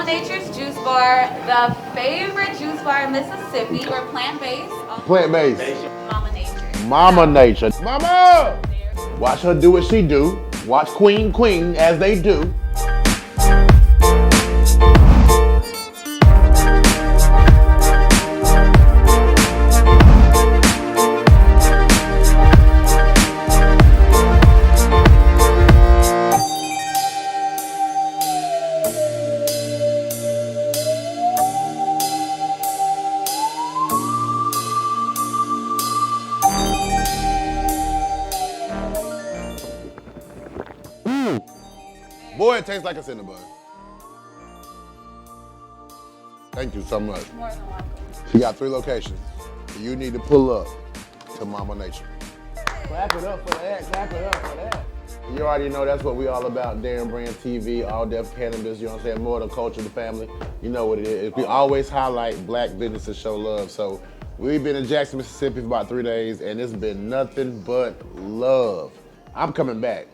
Nature's Juice Bar, the favorite juice bar in Mississippi. We're plant-based. Plant-based. Mama Nature. Mama Nature. Mama! Watch her do what she do. Watch Queen as they do. Boy, it tastes like a cinnamon. Thank you so much. More than welcome. She got 3 locations. You need to pull up to Mama Nature. Clap it up for that, clap it up for that. You already know that's what we all about, Darren Brand TV, All Deaf Cannabis, you know what I'm saying, more of the culture, the family. You know what it is. We always highlight black businesses, show love. So we've been in Jackson, Mississippi for about 3 days, and it's been nothing but love. I'm coming back.